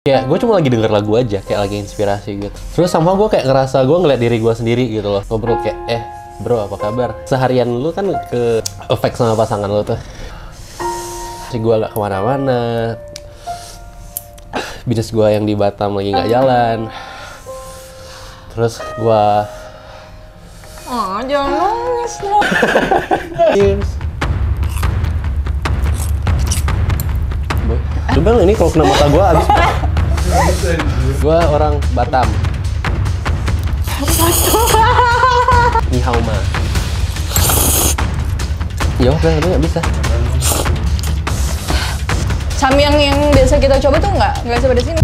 Kayak gue cuma lagi denger lagu aja, kayak lagi inspirasi gitu. Terus sama gue kayak ngerasa gue ngeliat diri gue sendiri gitu loh. Ngobrol kayak, bro apa kabar? Seharian lu kan ke efek sama pasangan lu tuh. Si gue gak kemana-mana. Bisnis gue yang di Batam lagi gak jalan. Terus gue... Oh, jangan nangis dong. Cheers. Coba ini kalau kena mata gue abis. Gue orang Batam. Ni hao ma. Ya udah, tapi nggak bisa. Samyang yang biasa kita coba tuh nggak sepedes ini.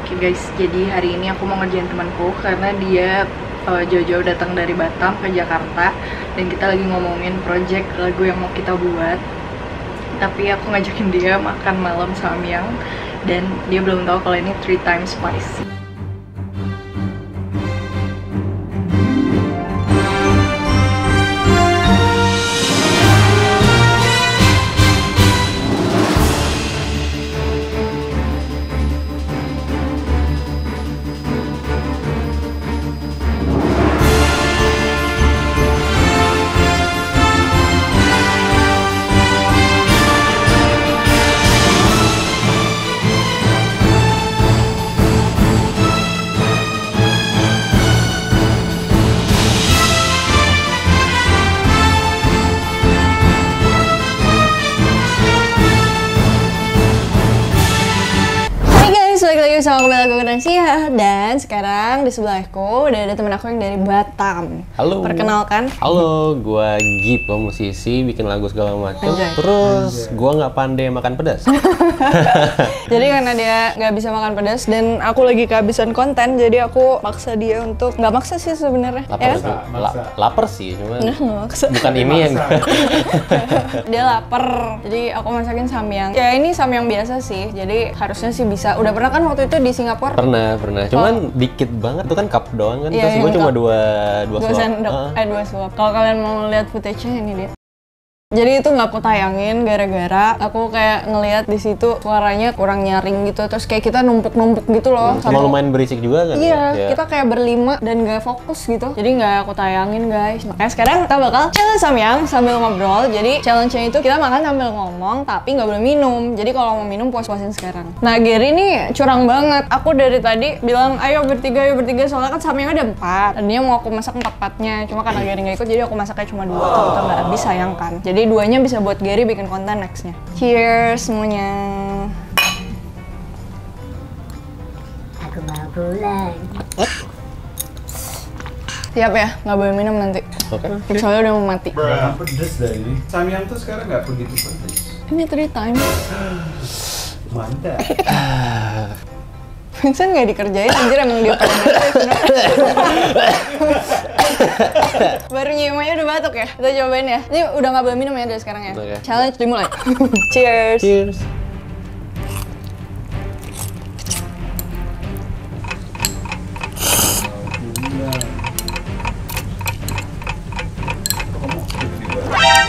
Oke guys, jadi hari ini aku mau ngerjain temanku karena dia jauh-jauh datang dari Batam ke Jakarta dan kita lagi ngomongin project lagu yang mau kita buat. Tapi aku ngajakin dia makan malam samyang dan dia belum tahu kalau ini 3 times spicy. Sama kembali lagi ke Nasia, dan sekarang di sebelahku udah ada temen aku yang dari Batam. Halo. Perkenalkan. Halo, gua Gip, lo musisi, bikin lagu segala macam. Terus gua nggak pandai makan pedas. Jadi karena dia nggak bisa makan pedas dan aku lagi kehabisan konten, jadi aku maksa dia untuk nggak maksa sih sebenarnya. Lapar sih, cuman maksa. bukan ini yang. Dia lapar, jadi aku masakin samyang. Ya ini samyang biasa sih, jadi harusnya sih bisa. Udah pernah kan waktu itu di Singapura? Pernah. Cuman dikit banget, itu kan cup doang kan. Terus gue cuma dua suap. Dua suap. Kalau kalian mau lihat footage-nya ini dia. Jadi itu nggak aku tayangin gara-gara aku kayak ngelihat di situ suaranya kurang nyaring gitu, terus kayak kita numpuk-numpuk gitu loh. Sama lumayan berisik juga kan? Iya, kita kayak berlima dan nggak fokus gitu. Jadi nggak aku tayangin guys. Makanya sekarang kita bakal challenge samyang sambil ngobrol. Jadi challenge-nya itu kita makan sambil ngomong tapi nggak boleh minum. Jadi kalau mau minum puas-puasin sekarang. Nah Gary nih curang banget. Aku dari tadi bilang ayo bertiga soalnya kan samyang ada 4. Tadinya mau aku masak 4-4-nya. Cuma karena Gary nggak ikut jadi aku masaknya cuma 2. Kita nggak habis sayang kan. Jadi 2-nya bisa buat Gary bikin konten nextnya. Cheers semuanya. Aku mau pulang. Siap ya, nggak boleh minum nanti. Oke. Soalnya udah mau mati. Gak pedes dah ini. Samyang tuh sekarang nggak begitu pedes. Ini 3 times. Mantap. Vincent nggak dikerjain, anjir emang dia pengen baru nyium aja udah batuk ya. Kita cobain ya. Ini udah nggak boleh minum ya dari sekarang ya. Okay. Challenge dimulai. Cheers. Cheers.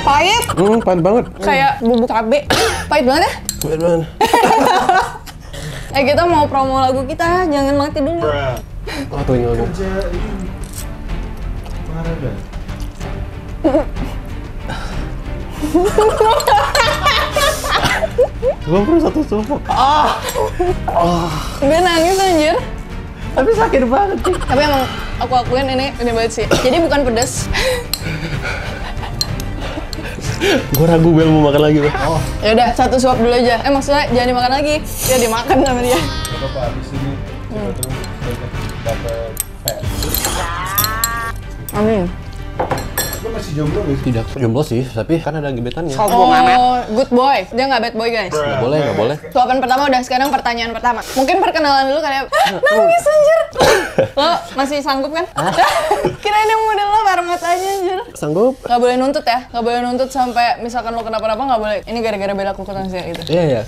Pahit. Pahit banget. Kayak bubuk cabe. Pahit banget ya? Pahit banget. Kita mau promo lagu kita, jangan mati dulu. Oh tuh ini lagu. Kerja ini. Marah dah. Gue baru 1 suap. Gue nangis anjir. Tapi sakit banget sih. Tapi emang aku akuin ini banget sih. Jadi bukan pedas. Gue ragu Bel mau makan lagi, Bel. Ya udah 1 suap dulu aja. Maksudnya jangan dimakan lagi. Ya dimakan sama dia. Gak apa-apa, abis ini kita tuh dapat fat. Amin. Lu masih jomblo gak sih? Tidak jomblo sih, tapi kan ada gebetannya. Oh, good boy. Dia nggak bad boy guys. Nggak boleh. Suapan pertama udah, sekarang pertanyaan pertama. Mungkin perkenalan dulu kali ya. Nangis anjir. Lo masih sanggup kan? Kirain yang model lo bareng matanya anjir. Sanggup? Nggak boleh nuntut ya. Nggak boleh nuntut sampai misalkan lo kenapa-napa nggak boleh. Ini gara-gara bela kuku tangan gitu. Iya.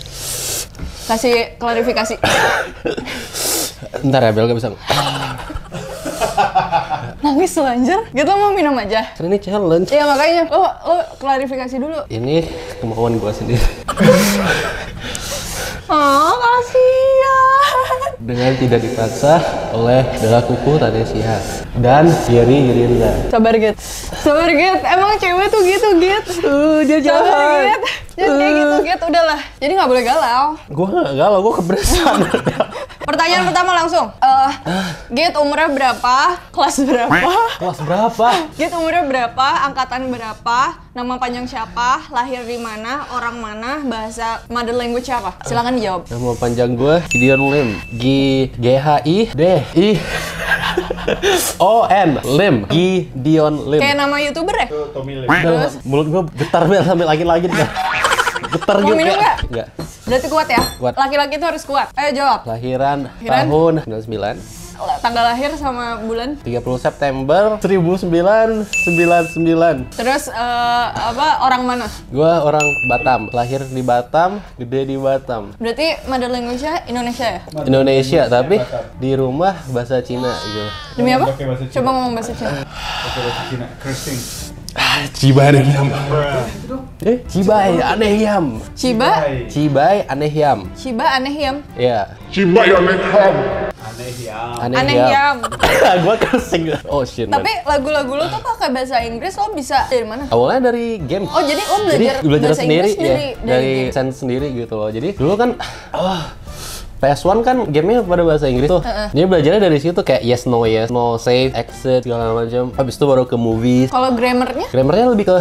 Kasih klarifikasi. Ntar ya Bel, gak bisa. Nangis lo anjir. Kita mau minum aja. Kan ini challenge. Iya makanya. Lo klarifikasi dulu. Ini kemauan gue sendiri. Oh, kasih. dengan tidak dipaksa oleh Bella Kuku Tanesia dan Yeri Yurinda. Sabar Git. Sabar Git. Emang cewek tuh gitu Git. Dia Sabar Git. Jangan kayak gitu Git. Udahlah. Jadi nggak boleh galau. Gue nggak galau, gue keberatan. Pertanyaan pertama langsung. Git umurnya berapa? Kelas berapa? Kelas berapa? Git umurnya berapa? Angkatan berapa? Nama panjang siapa? Lahir di mana? Orang mana? Bahasa mother language apa? Silakan dijawab. Nama panjang gue Gideon Lim. G-H-I-D-I-O-N Lim. Gideon Lim. Kayak nama YouTuber ya? Itu Tommy Lim. Udah, mulut gue getar banget sampai lagi-lagi nih. Getar Mau juga. minum nggak? Enggak. Berarti kuat ya? Kuat. Laki-laki itu harus kuat. Ayo jawab. Lahiran Lahiran? tahun 99. Tanggal lahir sama bulan. 30 September 1999. Terus orang mana? Gua orang Batam, lahir di Batam, gede di Batam. Berarti mother language-nya Indonesia ya? Indonesia, tapi Batam. di rumah bahasa Cina gitu. Demi apa? Pakai bahasa Cina. Coba ngomong bahasa Cina. Pakai bahasa Cina. Cursing. Cibai aneh Bruh. Cibai aneh yam. Ciba? Cibai aneh yam. Ciba aneh yam. Ya. Aneh ya. Aneh yam. Gua kesing. Oh shit. man. Tapi lagu-lagu lo tuh pakai bahasa Inggris, lo bisa dari mana? Awalnya dari game. Oh, jadi lo belajar bahasa sendiri Inggris ya, dari game? sense sendiri gitu loh. Jadi dulu kan PS1 kan gamenya pada bahasa Inggris tuh. Jadi belajarnya dari situ kayak yes, no, save, exit, segala macam. Habis itu baru ke movies. Kalau grammarnya? Grammarnya lebih ke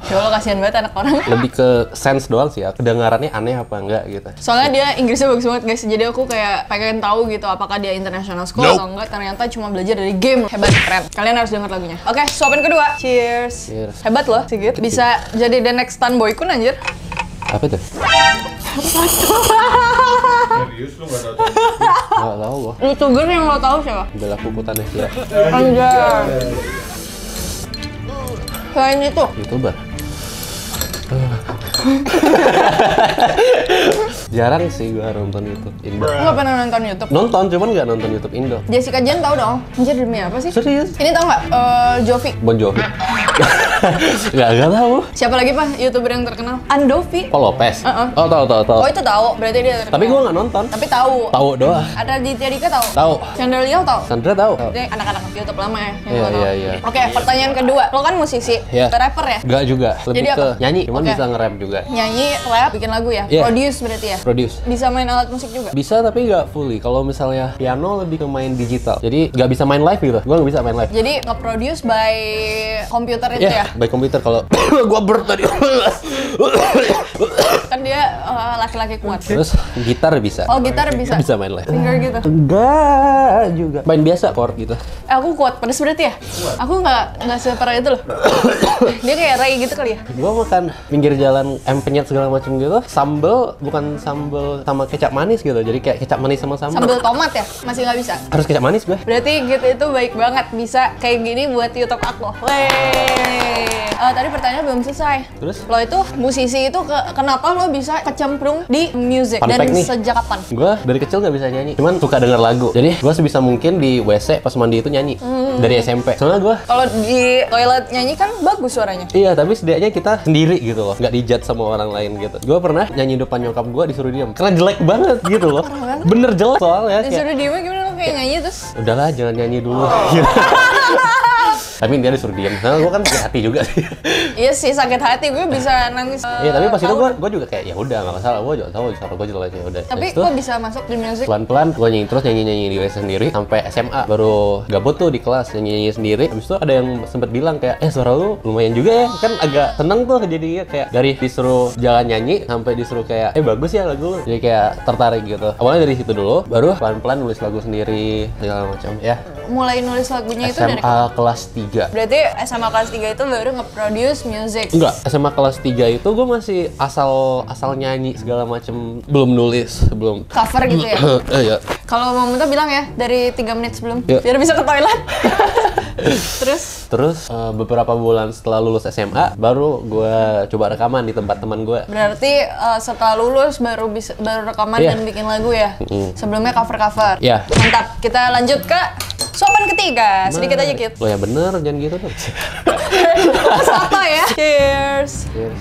Ya Allah, kasihan banget anak orang. lebih ke sense doang sih ya. Kedengarannya aneh apa enggak gitu. Soalnya dia Inggrisnya bagus banget guys, jadi aku kayak pengen tahu gitu apakah dia international school atau enggak. Ternyata cuma belajar dari game. Hebat, keren. Kalian harus denger lagunya. Oke, suapin kedua. Cheers. Cheers. Hebat loh, Sigit. Bisa jadi the next Stan Boykun anjir. Apa tuh? Serius lu nggak tahu? Nggak tahu gua. YouTuber yang lo tahu siapa? Bella Kuku Tanesia. Anjir. Selain itu, YouTuber. Jarang sih gua nonton YouTube Indo. lo nggak pernah nonton YouTube? Nonton, cuman nggak nonton YouTube Indo. Jessica Jen tahu dong. Anjir, demi apa sih? Serius? Ini tahu nggak? Jovi. Bon Jovi. Nggak tahu. Siapa lagi pak YouTuber yang terkenal? Andovi. Paul Lopez. Uh-uh. Oh, tahu. Oh itu tahu, berarti dia terkenal. Tapi gua nggak nonton. Tapi tahu. Tahu doang. Ada Ditya Dika tahu? Tahu. Chandra Leo tahu? Sandra tahu. Ini anak-anak YouTube lama ya. yang Iya, lo tahu. iya. Oke, pertanyaan kedua. Lo kan musisi, Iya. rapper ya? Enggak juga. Lebih Jadi ke apa? nyanyi, cuman Oke. bisa nge-rap juga. Nyanyi, rap, bikin lagu ya? Iya. Produce berarti ya? Produce. Bisa main alat musik juga? Bisa tapi nggak fully. Kalau misalnya piano lebih ke main digital. Jadi nggak bisa main live gitu. Gua nggak bisa main live. Jadi nge-produce by komputer itu ya? By komputer kalau gua ber tadi. Kan dia laki-laki kuat. Terus gitar bisa. Oh gitar bisa? Bisa main live. Finger gitu? Enggak juga. Main biasa chord gitu. Aku kuat, pedes berarti ya? Aku nggak separah itu loh. Dia kayak Ray gitu kali ya? Gua makan pinggir jalan penyet segala macam gitu. Sambel bukan sambel sama kecap manis gitu. Jadi kayak kecap manis sama sambel. Sambal tomat ya? Masih nggak bisa? Harus kecap manis gue. Berarti gitu itu baik banget bisa kayak gini buat YouTube aku. Tadi pertanyaan belum selesai. Terus? Lo itu musisi itu kenapa lo bisa kecemplung di music Fun dan fact nih. sejak kapan? Gue dari kecil nggak bisa nyanyi, cuman suka denger lagu. Jadi gue sebisa mungkin di WC pas mandi itu nyanyi dari SMP. Soalnya gue Kalau di toilet nyanyi kan bagus suaranya. iya, tapi setidaknya kita sendiri gitu loh, nggak dijudge sama orang lain gitu. Gue pernah nyanyi depan nyokap gue disuruh diam karena jelek banget gitu loh. Bener jelek soalnya. Kayak, Disuruh diem gimana lo kayak nyanyi terus? udahlah jangan nyanyi dulu. Gitu. Tapi dia disuruh diam. Nah, gue kan sakit hati juga sih. Iya sih sakit hati gue bisa nangis. Iya, tapi pas itu tahu. gue juga kayak ya udah nggak masalah, gue juga tahu suara gue jelek ya udah. Tapi Habis itu, kok bisa masuk di music? pelan-pelan gue nyanyi terus nyanyi di WC sendiri sampai SMA baru gabut tuh di kelas nyanyi sendiri. Habis itu ada yang sempet bilang kayak suara lu lumayan juga ya, kan agak seneng tuh jadinya kayak dari disuruh jalan nyanyi sampai disuruh kayak bagus ya lagu lu, jadi kayak tertarik gitu. Awalnya dari situ dulu, baru pelan-pelan nulis lagu sendiri segala macam ya. Mulai nulis lagunya itu dari SMA kelas 3. Berarti SMA kelas 3 itu baru nge-produce music. Enggak, SMA kelas 3 itu gue masih asal nyanyi segala macam, belum nulis, belum Cover gitu ya? Iya. Kalau mau minta bilang ya, dari 3 menit sebelum. Ya. Biar bisa ke toilet. Terus, Beberapa bulan setelah lulus SMA baru gue coba rekaman di tempat teman gue. berarti setelah lulus baru rekaman Iya. dan bikin lagu ya? Sebelumnya cover-cover? Iya. Mantap, kita lanjut ke sopan ketiga. Sedikit aja, Kit. Lo ya bener, jangan gitu dong. Sapa ya? Cheers. Cheers.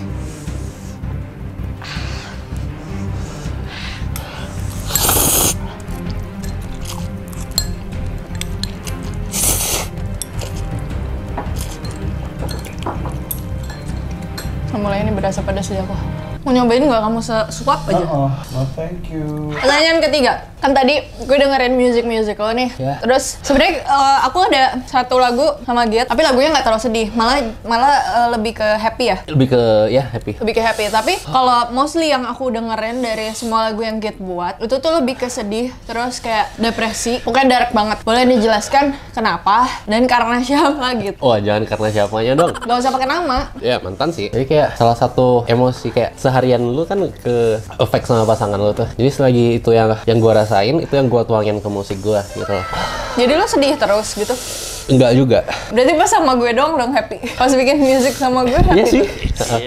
berasa pedas di aku. Mau nyobain nggak kamu sesuap aja? Oh, no thank you. Pertanyaan ketiga, kan tadi gue dengerin music lo nih. Ya. Terus sebenarnya aku ada satu lagu sama Giat, tapi lagunya nggak terlalu sedih, malah lebih ke happy ya. Lebih ke ya happy. Lebih ke happy. Tapi kalau mostly yang aku dengerin dari semua lagu yang Giat buat, itu tuh lebih ke sedih, terus kayak depresi. Pokoknya dark banget. Boleh dijelaskan kenapa dan karena siapa gitu? Oh, jangan karena siapanya dong. Gak usah pakai nama. Ya mantan sih. Jadi kayak salah satu emosi kayak seharian lu kan ke efek sama pasangan lu tuh. Jadi selagi itu yang gua rasain, itu yang gua tuangin ke musik gua gitu loh. Jadi lo sedih terus gitu? Enggak juga. Berarti pas sama gue dong happy. Pas bikin musik sama gue happy. Iya sih.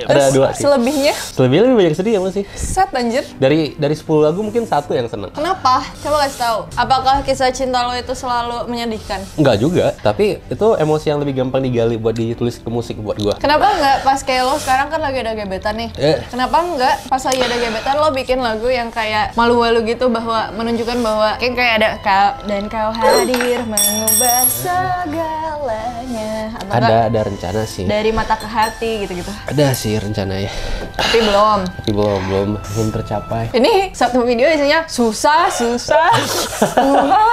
Ada dua sih. Selebihnya Selebihnya lebih banyak sedih ya masih. set anjir. Dari 10 lagu mungkin 1 yang seneng. Kenapa? Coba kasih tahu. Apakah kisah cinta lo itu selalu menyedihkan? Enggak juga, tapi itu emosi yang lebih gampang digali buat ditulis ke musik buat gua. Kenapa nggak pas kayak lo sekarang kan lagi ada gebetan nih? Kenapa nggak pas lagi ada gebetan lo bikin lagu yang kayak malu-malu gitu, bahwa menunjukkan bahwa kayak ada kau hadir mengubah segalanya. Apakah Ada rencana sih. dari mata ke hati gitu-gitu? Ada sih rencananya. Tapi belum. Tapi belum tercapai. Ini satu video isinya susah.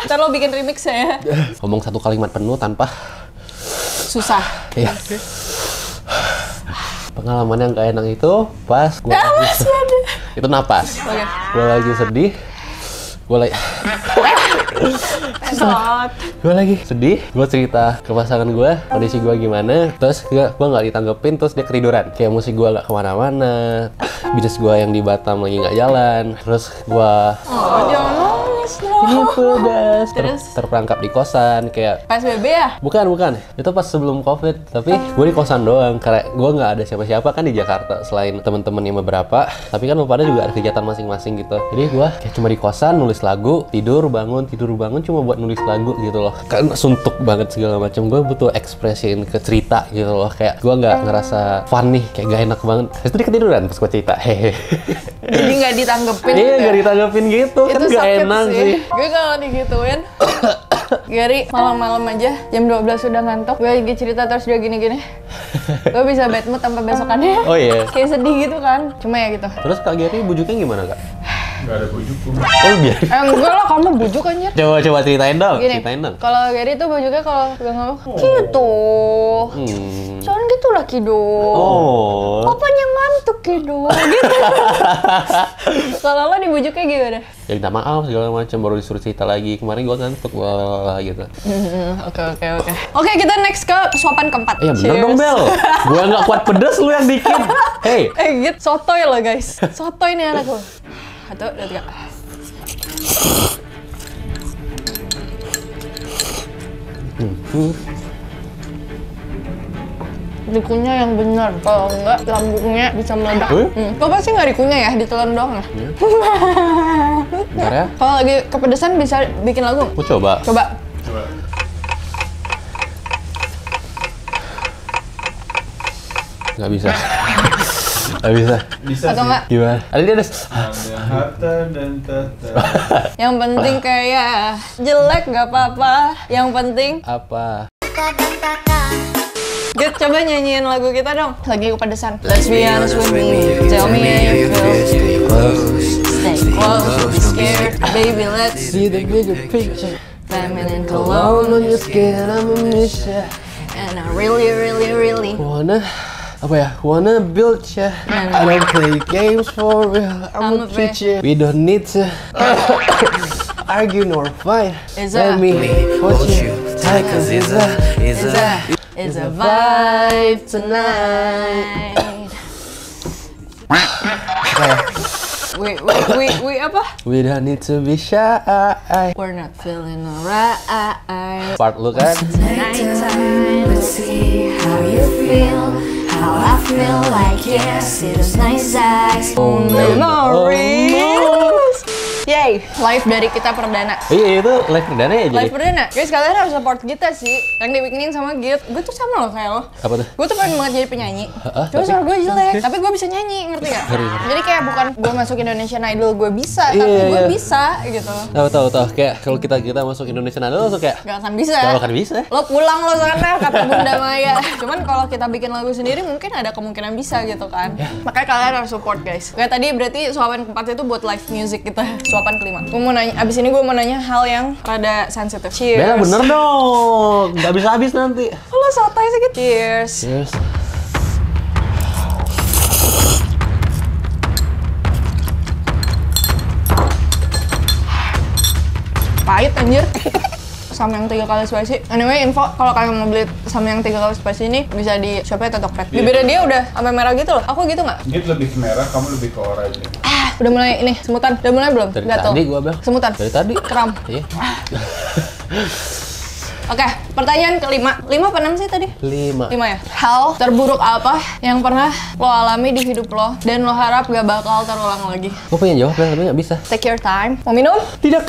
Ntar lo bikin remix ya. Ngomong satu kalimat penuh tanpa Susah. iya. Pengalaman yang gak enak itu pas gua Masih ada. itu napas. Oke. Gua lagi sedih. Gue lagi sedih, gue cerita ke pasangan gue kondisi gue gimana, terus gue nggak ditanggepin, terus dia ketiduran. Kayak musik gue nggak kemana-mana, bisnis gue yang di Batam lagi nggak jalan, terus gue Jangan nangis ini dong. pedas, Terus? terperangkap di kosan kayak PSBB ya? bukan, itu pas sebelum COVID, tapi gue di kosan doang karena gue nggak ada siapa-siapa kan di Jakarta selain temen-temen yang beberapa, tapi kan lu pada juga ada kegiatan masing-masing gitu. Jadi gue kayak cuma di kosan nulis lagu, tidur bangun cuma buat nulis lagu gitu loh. Kan suntuk banget segala macam. Gue butuh ekspresiin ke cerita gitu loh. Kayak gue nggak ngerasa fun nih, kayak gak enak banget. Terus dia ketiduran pas gue cerita. Hehe. Jadi nggak ditanggepin Iya, gitu nggak ya? ditanggapin gitu kan, Itu gak sakit enak sih. Gue kalau digituin Gary malam-malam aja jam 12 udah ngantuk, gue lagi cerita terus dia gini-gini, gue bisa bad mood sampai besokannya. Oh iya. Kayak sedih gitu kan, cuma ya gitu. Terus Kak Gary bujuknya gimana Kak? Nggak ada bujukku. Oh biar. Enggak lah, kamu bujuk anjir. Coba ceritain dong. Gini, Ceritain dong. kalau Gary tuh bujuknya kalau gak ngomong gitu. Jangan gitu lah Kido. Oh. Papanya ngantuk Kido. Gitu. Kalau lo dibujuknya gimana? Ya minta maaf segala macam, baru disuruh cerita lagi. Kemarin gua ngantuk, wah gitu. Oke. Oke, kita next ke suapan keempat. Ya bener dong Bel. Gua nggak kuat pedes, lu yang dikit. Hey. Gitu, sotoy lo guys. Sotoy nih anak lo. 1, 2, 3. Dikunyah yang benar, kalau enggak lambungnya bisa meledak. Kok pasti nggak dikunyah ya, ditelan doang ya? Bentar ya. Kalau lagi kepedesan bisa bikin lagu? Gua coba. Coba. Coba. Nggak bisa. Nggak bisa. Bisa Atau sih. enggak? Gimana? Ada dia ada. Ada harta dan tata. Yang penting kayak jelek nggak apa-apa. Yang penting Apa? Git, coba nyanyiin lagu kita dong. Lagi kepedesan. Let's be honest with me. Tell me how you feel. Stay close, don't be scared. Baby, let's See the bigger picture. feminine cologne. Alone on your skin, I'm a mission. And I really Wanna build ya. I don't play games for real. I'm a preacher. We don't need to argue nor fight. Is Let a- me hold you tight, cause It's a vibe tonight. We apa? we don't need to be shy. We're not feeling alright. Part lu kan? Nighttime, let's see how you feel. How I feel like yes, it was nice eyes. Memories. Yay. live dari kita perdana. Iya, itu live perdana ya jadi. Live perdana. Guys, kalian harus support kita sih. Yang dibikinin sama Git. Gue tuh sama loh kayak lo. Apa tuh? Gue tuh pengen banget jadi penyanyi. Terus tapi- suara gue jelek, tapi gue bisa nyanyi, ngerti gak? Jadi kayak bukan gue masuk Indonesian Idol gue bisa, Iya, tapi gue iya. bisa gitu. Tahu. Kayak kalau kita masuk Indonesian Idol langsung kayak Gak akan bisa. gak akan bisa. Lo pulang lo sana, kata Bunda Maya. Cuman kalau kita bikin lagu sendiri mungkin ada kemungkinan bisa gitu kan. Makanya kalian harus support guys. Kayak tadi berarti suapan keempat itu buat live music kita. Suapan kelima. Gue mau nanya, abis ini gue mau nanya hal yang rada sensitif. Cheers. Bella bener dong, nggak bisa habis nanti. Lo sotoy sih gitu. Cheers. Yes. Pahit anjir. Samyang 3 kali spicy. Anyway, info kalau kalian mau beli Samyang 3 kali spicy ini bisa di Shopee atau Tokped. Bibirnya dia udah sampai merah gitu loh. Aku gitu nggak? Git lebih ke merah, kamu lebih ke oranye. Udah mulai ini semutan. Udah mulai belum? Dari Gatel. tadi gua Bel. Semutan. Dari tadi. Kram. Iya. Oke, pertanyaan kelima. 5 apa 6 sih tadi? 5. 5 ya? Hal terburuk apa yang pernah lo alami di hidup lo dan lo harap gak bakal terulang lagi? Gue pengen jawab Bel, tapi nggak bisa. Take your time. Mau minum? Tidak.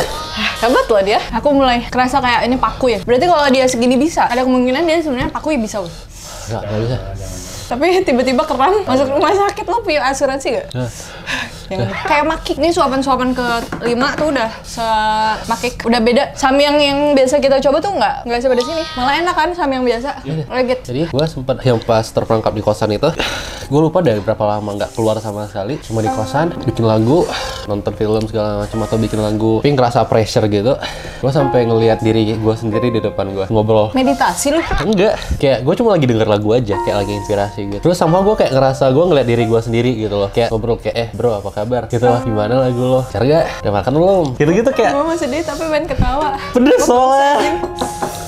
Hebat loh dia. Aku mulai kerasa kayak ini paku ya. Berarti kalau dia segini bisa, ada kemungkinan dia sebenarnya paku ya bisa loh. Nggak bisa. Tapi tiba-tiba kram masuk rumah sakit, lo punya asuransi gak? Yang kayak makik nih, suapan-suapan ke-5 tuh udah semakik, udah beda. Samyang yang biasa kita coba tuh nggak sepedas ini, malah enak kan samyang biasa. Legit. Jadi gue sempet yang pas terperangkap di kosan itu, gue lupa dari berapa lama nggak keluar sama sekali, cuma di kosan bikin lagu, nonton film segala macam atau bikin lagu, tapi ngerasa pressure gitu. Gue sampai ngelihat diri gue sendiri di depan gue ngobrol. Meditasi lu. Enggak, kayak gue cuma lagi denger lagu aja, kayak lagi inspirasi gitu. Terus sama gue kayak ngerasa gue ngeliat diri gue sendiri gitu loh, kayak ngobrol kayak bro apa kabar gitu loh, gimana lagu lo, car gak, udah makan belum, gitu-gitu kayak Gue masih sedih tapi pengen ketawa. pedes soalnya.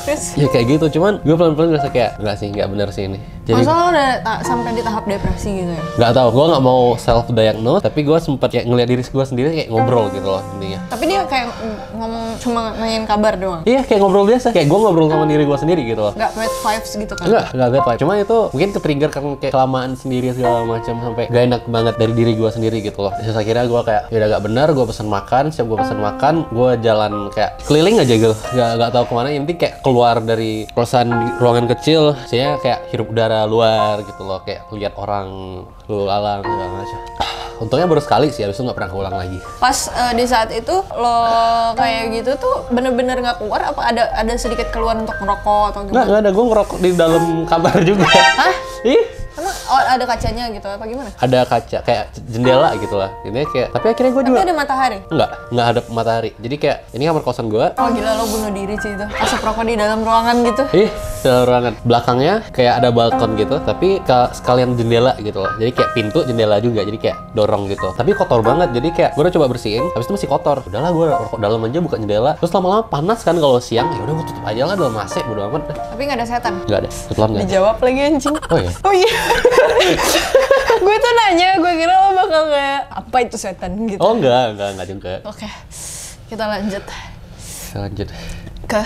Terus Ya kayak gitu, cuman gue pelan-pelan ngerasa kayak enggak sih, nggak bener sih ini. Jadi masa lo udah sampai di tahap depresi gitu ya? nggak tahu, gue nggak mau self diagnose, tapi gue sempet kayak ngeliat diri gue sendiri kayak ngobrol gitu loh intinya. Tapi dia kayak ngomong cuma nanyain kabar doang. Iya kayak ngobrol biasa, kayak gue ngobrol sama diri gue sendiri gitu loh. Nggak bad vibes gitu kan? Enggak bad vibe. Cuma itu mungkin ke-trigger karena kayak kelamaan sendiri segala macam sampai gak enak banget dari diri gue sendiri gitu loh. Terus akhirnya gue kayak ya udah gak benar, gue pesen makan, siap gue pesen makan, gue jalan kayak keliling aja gitu. Gak tahu kemana, yang penting kayak keluar dari kosan di ruangan kecil, saya kayak hirup udara luar gitu loh, kayak lihat orang lalu alam segala macam. Untungnya baru sekali sih, habis itu nggak pernah keulang lagi. Pas di saat itu lo kayak gitu tuh bener-bener nggak keluar, apa ada sedikit keluar untuk ngerokok atau gimana? Nggak ada, gue ngerokok di dalam kamar juga. Hah? Ih, Emang ada kacanya gitu apa gimana? ada kaca kayak jendela gitu lah. Ini kayak, tapi akhirnya gue Tapi juga ada matahari? nggak ada matahari. Jadi kayak ini kamar kosan gue. Oh gila, lo bunuh diri sih itu. Asap rokok di dalam ruangan gitu. Dalam ruangan belakangnya kayak ada balkon gitu, tapi sekalian jendela gitu loh. Jadi kayak pintu jendela juga, jadi kayak dorong gitu. Tapi kotor banget, jadi kayak gue udah coba bersihin, habis itu masih kotor. Udahlah gue rokok dalam aja, buka jendela. Terus lama-lama panas kan kalau siang, ya udah gue tutup aja lah dalam AC, bodo amat. Tapi nggak ada setan. Nggak ada, kebetulan nggak ada. Dijawab lagi anjing. Oh iya. Oh iya. Gue tuh nanya, gue kira lo bakal kayak apa itu setan gitu. Oh enggak juga. Oke, kita lanjut Kita lanjut. ke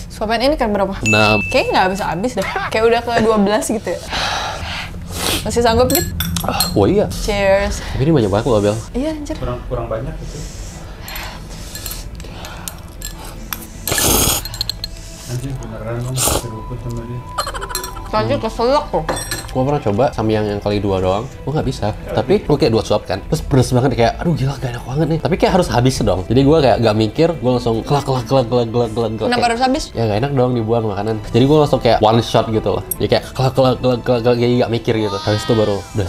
suapan ini kan berapa? 6. Kayaknya nggak habis deh. Kayak udah ke 12 gitu ya. Masih sanggup gitu? Oh iya. Cheers. Tapi ini banyak banget loh, Bel. Iya anjir. Kurang banyak gitu. Anjir beneran dong, seruput sama dia. Tadi keselak loh. Gue pernah coba samyang yang kali 2 doang, gue nggak bisa. Tapi gue kayak 2 suap kan, terus pedes banget kayak, aduh gila gak enak banget nih. Tapi kayak harus habis dong. Jadi gue kayak gak mikir, gue langsung kelak. Kenapa harus habis? Ya gak enak dong dibuang makanan. Jadi gue langsung kayak one shot gitu loh. Jadi kayak kelak, jadi gak mikir gitu. Habis itu baru udah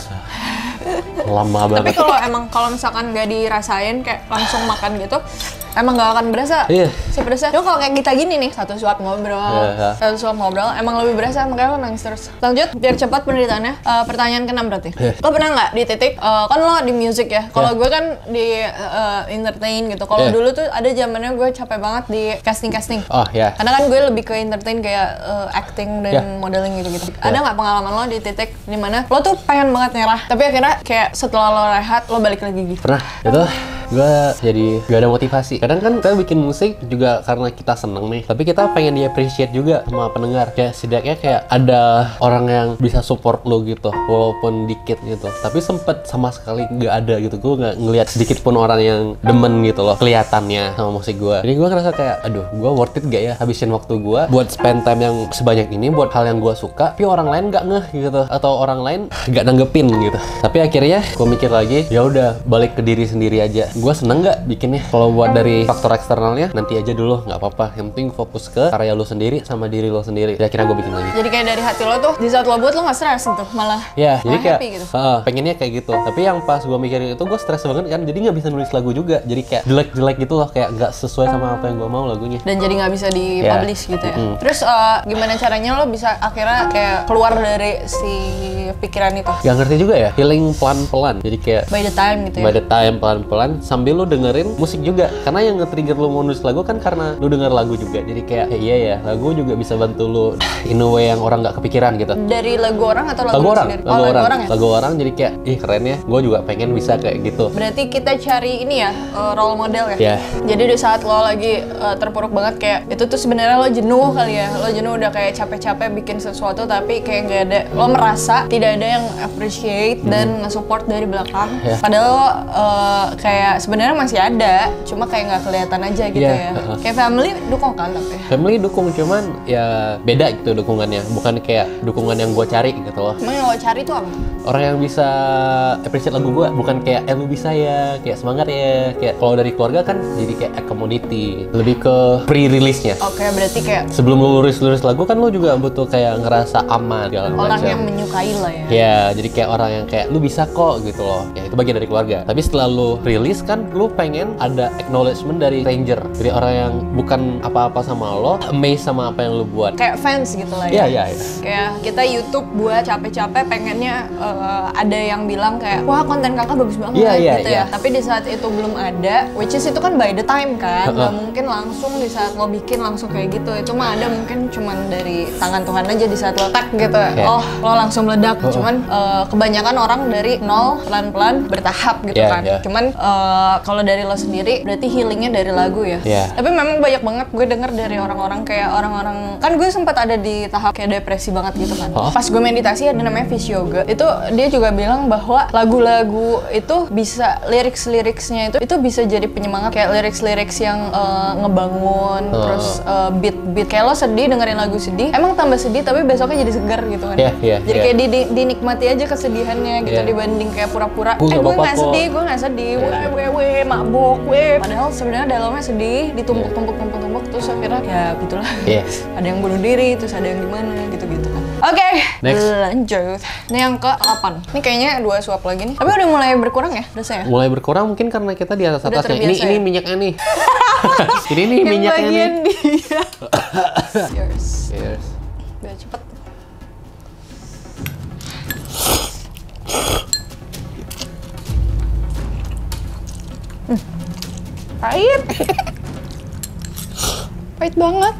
lama Tapi banget. kalau misalkan nggak dirasain kayak langsung makan gitu, emang nggak akan berasa. Iya. Sepedasnya. Cuma kalau kayak kita gini nih, satu suap ngobrol, Iya. satu suap ngobrol, emang lebih berasa, makanya lo nangis terus. Lanjut, biar cepat penderitaannya. Pertanyaan ke-6 berarti. Iya. Lo pernah nggak di titik, kan lo di music ya, kalau Iya. gue kan di entertain gitu. Kalau Iya. dulu tuh ada zamannya gue capek banget di casting. Oh ya. Karena kan gue lebih ke entertain kayak acting dan Ya. modeling gitu-gitu. Ada nggak pengalaman lo di titik dimana lo tuh pengen banget nyerah, tapi akhirnya kayak setelah lo rehat lo balik lagi gitu? Pernah. Itu gue jadi gak ada motivasi. Kadang kan kita bikin musik juga karena kita seneng nih, tapi kita pengen di appreciate juga sama pendengar. Kayak setidaknya kayak ada orang yang bisa support lo gitu, walaupun dikit gitu. Tapi sempet sama sekali nggak ada gitu. Gue nggak ngelihat sedikit pun orang yang demen gitu loh kelihatannya sama musik gue. Jadi gue ngerasa kayak, aduh, gue worth it gak ya habisin waktu gue buat spend time yang sebanyak ini buat hal yang gue suka, tapi orang lain nggak ngeh gitu, atau orang lain nggak nanggepin gitu. Tapi akhirnya gue mikir lagi, ya udah balik ke diri sendiri aja. Gue seneng nggak bikinnya? Kalau buat dari faktor eksternalnya nanti aja dulu, nggak apa-apa. Yang penting fokus ke karya lo sendiri sama diri lo sendiri. Ya akhirnya gue bikin lagi. Jadi kayak dari hati lo tuh di saat lo buat lo nggak stres gitu, malah Ya, jadi kayak happy gitu. pengennya kayak gitu. Tapi yang pas gue mikirin itu gue stres banget kan, jadi nggak bisa nulis lagu juga. Jadi kayak jelek-jelek gitu loh, kayak nggak sesuai sama apa yang gue mau lagunya. Dan jadi nggak bisa di-publish gitu ya. Terus gimana caranya lo bisa akhirnya kayak keluar dari si pikiran itu? Gak ngerti juga ya, healing pelan-pelan. Jadi kayak By the time gitu ya? by the time, pelan-pelan sambil lo dengerin musik juga. Karena yang nge-trigger lo mau nulis lagu kan karena lo denger lagu juga. Jadi kayak, iya ya, lagu juga bisa bantu lo in a way yang orang nggak kepikiran gitu. Dari lagu orang atau lagu, Lagu lo orang, sendiri? lagu orang, Ya? lagu orang. Jadi kayak, ih keren ya, gue juga pengen bisa kayak gitu. Berarti kita cari ini ya, role model ya? Ya. Jadi di saat lo lagi terpuruk banget kayak, itu tuh sebenarnya lo jenuh kali ya? Lo jenuh udah kayak capek-capek bikin sesuatu tapi kayak nggak ada, lo merasa tidak ada yang appreciate dan nge-support dari belakang. Ya. Padahal lo kayak sebenarnya masih ada, cuma kayak nggak kelihatan aja gitu Ya, ya. Kayak family dukung kan tapi? Family dukung, cuman ya beda gitu dukungannya. Bukan kayak dukungan yang gue cari gitu loh. Emang yang lo cari tuh apa? Orang yang bisa appreciate lagu gue, bukan kayak lu bisa ya, kayak semangat ya. Kayak kalau dari keluarga kan jadi kayak a community, lebih ke pre-release-nya. Oke, berarti kayak Sebelum lu nulis lagu kan lu juga butuh kayak ngerasa aman segala orang macam. yang menyukai lah ya. Ya, jadi kayak orang yang kayak lu bisa kok gitu loh. Ya itu bagian dari keluarga. Tapi setelah lu rilis kan lu pengen ada acknowledgement dari stranger. Jadi orang yang bukan apa-apa sama lo, amazed sama apa yang lu buat. Kayak fans gitu lah Iya, ya. iya, iya. Kayak kita YouTube buat capek-capek pengennya ada yang bilang kayak, wah konten kakak bagus banget Iya, iya, gitu iya. ya. Tapi di saat itu belum ada, which is itu kan by the time kan, nggak mungkin langsung di saat lo bikin langsung kayak gitu. Itu mah ada mungkin cuman dari tangan Tuhan aja di saat lo tag gitu. Oh, lo langsung meledak. Cuman kebanyakan orang dari nol pelan-pelan bertahap gitu Iya, kan. iya. Cuman kalau dari lo sendiri berarti healingnya dari lagu ya. Iya. Tapi memang banyak banget gue denger dari orang-orang kayak orang-orang, kan gue sempat ada di tahap kayak depresi banget gitu kan. Pas gue meditasi ada namanya Fish Yoga. Itu dia juga bilang bahwa lagu-lagu itu bisa lirik-liriknya itu bisa jadi penyemangat, kayak lirik-lirik yang ngebangun, terus beat kayak lo sedih dengerin lagu sedih, emang tambah sedih tapi besoknya jadi segar gitu kan. Iya, iya, Jadi iya. kayak dinikmati aja kesedihannya gitu Iya. dibanding kayak pura-pura Gue nggak gue apa-apa nggak kok." sedih, gue nggak sedih, mabok, padahal sebenarnya dalamnya sedih, ditumpuk-tumpuk terus akhirnya ya gitulah. Iya. Ada yang bunuh diri, terus ada yang gimana gitu-gitu kan. Oke, Next. lanjut. Ini yang ke-8. Ini kayaknya 2 suap lagi nih. Tapi udah mulai berkurang ya rasanya? Mulai berkurang mungkin karena kita di atas Udah atasnya. terbiasa Ini ya? minyaknya nih. Ini nih Yang minyaknya bagian nih. dia. Cheers. Cheers. Biar cepet. Pahit. Pahit banget.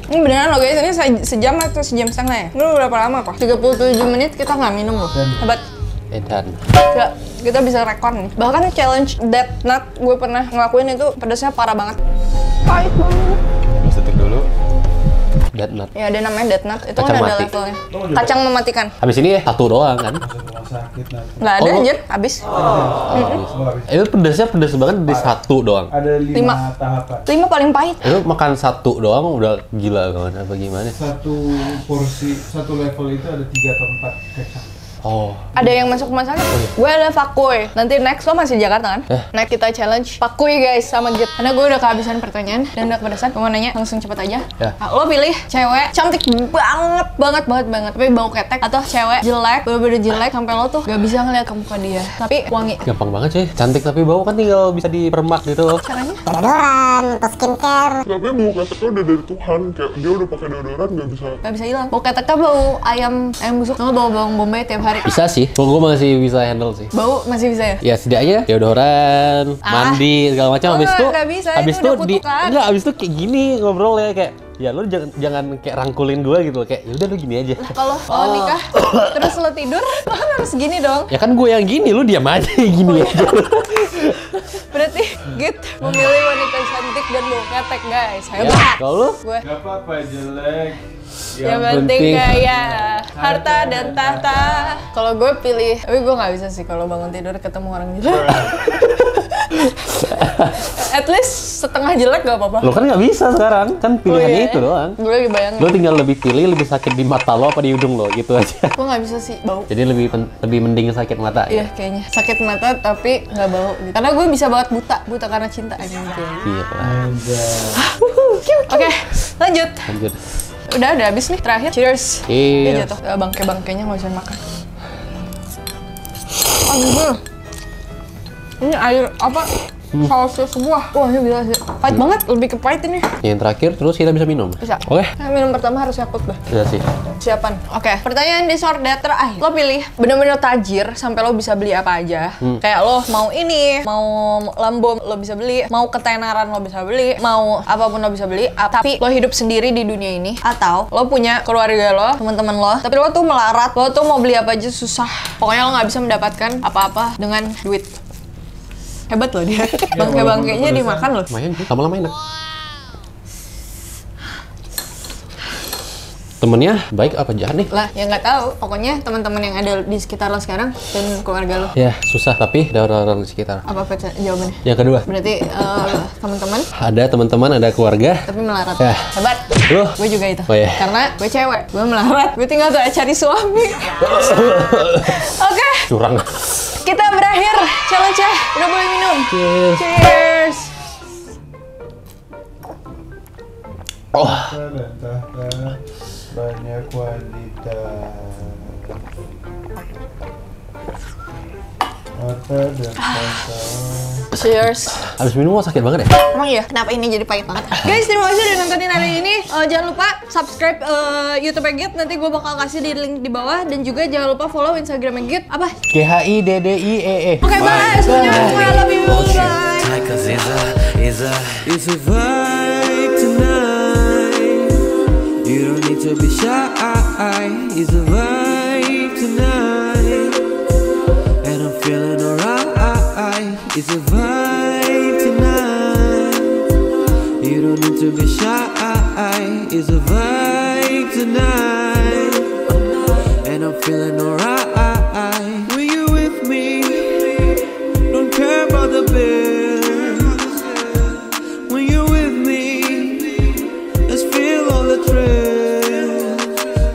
Ini beneran loh guys, ini sejam atau sejam setengah ya? Ini udah berapa lama pak? 37 menit kita nggak minum loh. Hebat. Edan. Gak, kita bisa rekor nih. Bahkan challenge Death Nut gue pernah ngelakuin itu pedasnya parah banget. Pahit banget. Setik dulu. Dead nut. Ya ada namanya Death Nut, itu Kacang kan ada mati. levelnya. Kacang mematikan. Habis ini ya satu doang kan? Masuk rumah sakit nanti. Nggak ada Oh, lu- anjir, habis. Oh, habis. Itu pedasnya pedas banget di satu doang. Ada 5 Lima. tahapan. 5 paling pahit. Itu makan satu doang udah gila kawan, apa gimana? Satu porsi, satu level itu ada 3 atau 4 kecap. Oh, Ada yang masuk masalah? Gue ada Fakuy. Nanti next lo masih di Jakarta kan? Next kita challenge Fakuy guys sama Git. Karena gue udah kehabisan pertanyaan dan udah kepedesan. Gue mau nanya langsung cepet aja. Ya. Nah, lo pilih cewek cantik banget tapi bau ketek, atau cewek jelek, bener-bener jelek sampai lo tuh gak bisa ngeliat ke muka dia tapi wangi. gampang banget sih. Cantik tapi bau kan tinggal bisa dipermak gitu. Caranya? deodoran atau skincare. Tapi bau keteknya udah dari Tuhan, kayak dia udah pakai deodoran nggak bisa. Gak bisa hilang. Bau keteknya bau ayam busuk, sama bau bawang bombay tiap hari. Bisa sih, gue masih bisa handle sih. Bau masih bisa ya? Ya setidaknya deodoran, mandi segala macam. Oh, Habis itu, nggak bisa, habis itu itu udah kutukan. enggak, habis itu kayak gini ngobrol ya kayak. Ya lu jangan kayak rangkulin gue gitu loh, kayak ya udah lu gini aja. Kalau nikah terus lo tidur, lo kan harus gini dong. Ya kan gue yang gini, lu diam aja gini aja. Berarti Git memilih wanita cantik dan bau ketek guys. Ya, Hebat. kalau lu? Gue Gak apa-apa jelek. yang penting kaya, harta dan tahta. Kalau gue pilih, tapi gue nggak bisa sih kalau bangun tidur ketemu orang jelek. At least setengah jelek gak apa-apa. Lo kan nggak bisa sekarang, kan pilihannya itu doang. Gue lagi bayangin. Lo tinggal lebih pilih lebih sakit di mata lo apa di hidung lo gitu aja. Gue nggak bisa sih bau. Jadi lebih mending sakit mata Iya ya. kayaknya sakit mata tapi nggak bau. Gitu. Karena gue bisa banget buta karena cinta aja. Iya lah. Oke, lanjut. Lanjut. Udah habis nih terakhir. Cheers. Dia Iya. jatuh. Bangke-bangkenya nggak usah makan. Aduh. Ini air apa? Sausnya sebuah. Wah ini gila sih. Pahit banget. Lebih ke pahit ini. Yang terakhir terus kita bisa minum. Bisa. Oke. Nah, minum pertama harus Yakult dah. Iya sih. Siapan. Oke, pertanyaan disorder terakhir. Lo pilih bener-bener tajir sampai lo bisa beli apa aja. Kayak lo mau ini, mau Lambo lo bisa beli, mau ketenaran lo bisa beli, mau apapun lo bisa beli. Tapi lo hidup sendiri di dunia ini. Atau lo punya keluarga lo, teman-teman lo. Tapi lo tuh melarat, lo tuh mau beli apa aja susah. Pokoknya lo nggak bisa mendapatkan apa-apa dengan duit. Hebat loh dia. Bangke-bangkenya dimakan loh. Lumayan sih, lama-lama enak. Temennya baik apa jahat nih? Lah, ya nggak tahu. Pokoknya teman-teman yang ada di sekitar lo sekarang dan keluarga lo. Ya susah tapi ada orang-orang di sekitar. Apa jawabannya? Yang kedua, Berarti teman-teman ada teman-teman, ada keluarga. tapi melarat. Ya. Hebat. Lu? Gue juga itu. Oh, iya. Karena gue cewek, gue melarat. Gue tinggal tuh cari suami. Oke, Curang. kita berakhir challenge-nya. Udah boleh minum. Cheers. Cheers. Oh, Dan tahta banyak wanita. Mata dan tahta. Cheers. habis minum sakit banget ya? Emang iya? Kenapa ini jadi pahit banget? Guys, terima kasih udah nontonin hari ini. Jangan lupa subscribe YouTube Git. Nanti gue bakal kasih di link di bawah. Dan juga jangan lupa follow Instagram Git. Apa? GHIDDIEE. Oke, bye. Semuanya, I love you. Bye. Cause it's a vibe tonight. You don't need to be shy. It's a vibe tonight. And I'm feeling alright. It's a vibe tonight. You don't need to be shy. It's a vibe tonight. And I'm feeling alright. When you with me, don't care about the bill.